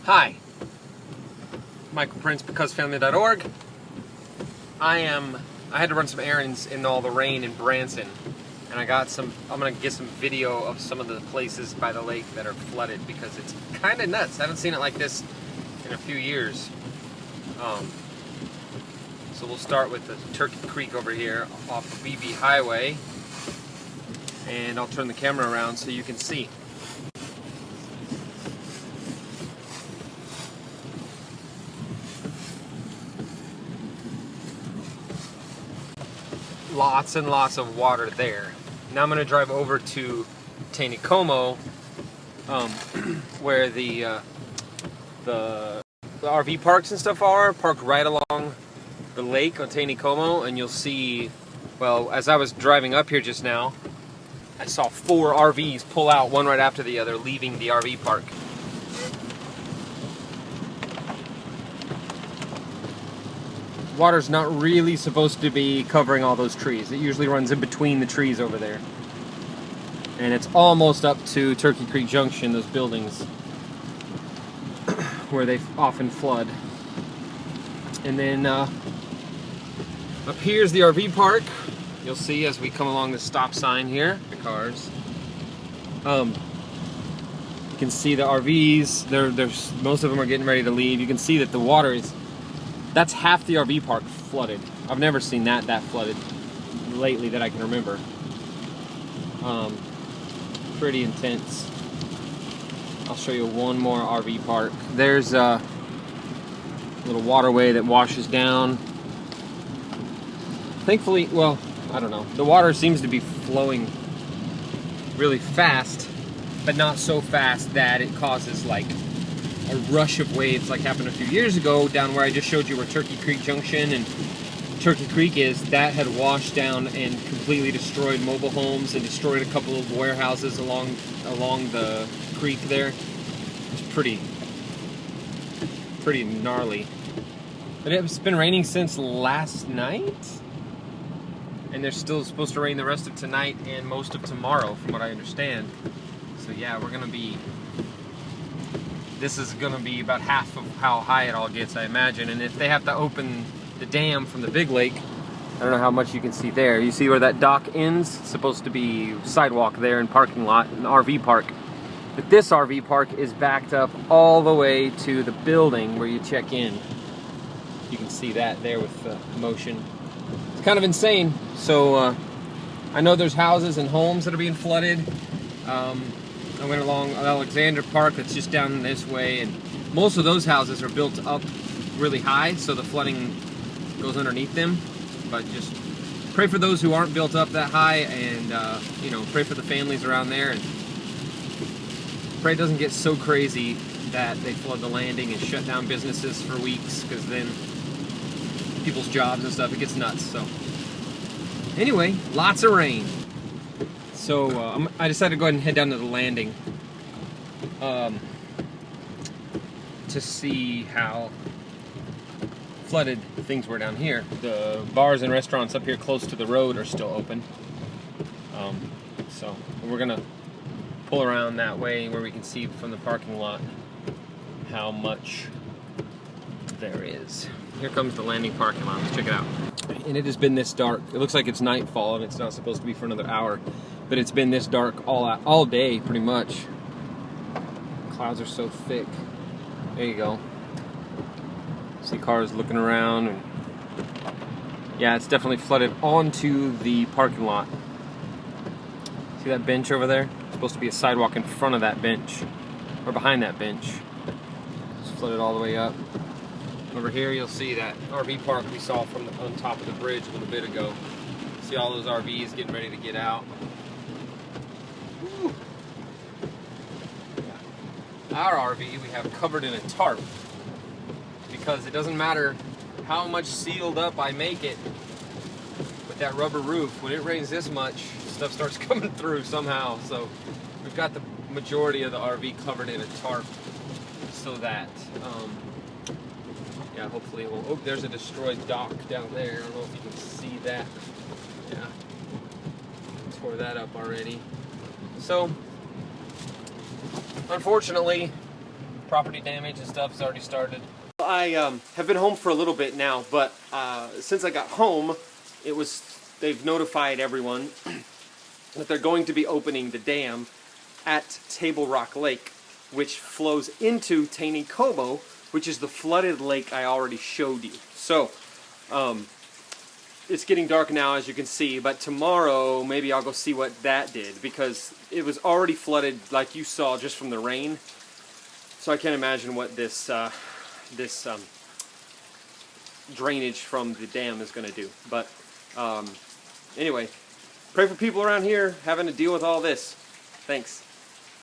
Hi, Michael Prince, BecauseFamily.org. I had to run some errands in all the rain in Branson, and I'm gonna get some video of some of the places by the lake that are flooded because it's kind of nuts. I haven't seen it like this in a few years. So we'll start with the Turkey Creek over here off the BB Highway, and I'll turn the camera around so you can see. Lots and lots of water there. Now I'm going to drive over to Taneycomo, where the RV parks and stuff are, parked right along the lake on Taneycomo, and you'll see, well, as I was driving up here just now, I saw 4 RVs pull out, one right after the other, leaving the RV park. Water's not really supposed to be covering all those trees. It usually runs in between the trees over there. And it's almost up to Turkey Creek Junction, those buildings, where they often flood. And then up here's the RV park. You'll see as we come along the stop sign here, the cars. You can see the RVs. There's most of them are getting ready to leave. You can see that the water is, that's half the RV park flooded. I've never seen that flooded lately that I can remember. Pretty intense. I'll show you one more RV park. There's a little waterway that washes down. Thankfully, well, I don't know. The water seems to be flowing really fast, but not so fast that it causes like a rush of waves like happened a few years ago down where I just showed you where Turkey Creek Junction and Turkey Creek is. That had washed down and completely destroyed mobile homes and destroyed a couple of warehouses along the creek there. It's pretty gnarly. But it's been raining since last night, and they're still supposed to rain the rest of tonight and most of tomorrow from what I understand. So yeah, this is going to be about half of how high it all gets, I imagine. And if they have to open the dam from the big lake, I don't know how much you can see there. You see where that dock ends? It's supposed to be sidewalk there and parking lot, an RV park. But this RV park is backed up all the way to the building where you check in. You can see that there with the motion. It's kind of insane. So I know there's houses and homes that are being flooded. I went along Alexander Park, that's just down this way, and most of those houses are built up really high, so the flooding goes underneath them. But just pray for those who aren't built up that high, and pray for the families around there, and pray it doesn't get so crazy that they flood the landing and shut down businesses for weeks, because then people's jobs and stuff, it gets nuts. So anyway, lots of rain. So I decided to go ahead and head down to the landing to see how flooded things were down here. The bars and restaurants up here close to the road are still open. So we're gonna pull around that way where we can see from the parking lot how much there is. Here comes the landing parking lot. Let's check it out. And it has been this dark. It looks like it's nightfall and it's not supposed to be for another hour. But it's been this dark all day, pretty much. Clouds are so thick. There you go. See cars looking around. And yeah, it's definitely flooded onto the parking lot. See that bench over there? It's supposed to be a sidewalk in front of that bench, or behind that bench. It's flooded all the way up. Over here, you'll see that RV park we saw from on top of the bridge a little bit ago. See all those RVs getting ready to get out. Woo. Our RV we have covered in a tarp because it doesn't matter how much sealed up I make it with that rubber roof. When it rains this much, stuff starts coming through somehow. So we've got the majority of the RV covered in a tarp so that yeah, hopefully it will. Oh, there's a destroyed dock down there. I don't know if you can see that. Yeah, tore that up already. So unfortunately, property damage and stuff has already started. I have been home for a little bit now, but since I got home, they've notified everyone that they're going to be opening the dam at Table Rock Lake, which flows into Taney-Cobo, which is the flooded lake I already showed you. So, it's getting dark now, as you can see, but tomorrow maybe I'll go see what that did, because it was already flooded like you saw just from the rain. So I can't imagine what this drainage from the dam is going to do. But anyway, pray for people around here having to deal with all this. Thanks.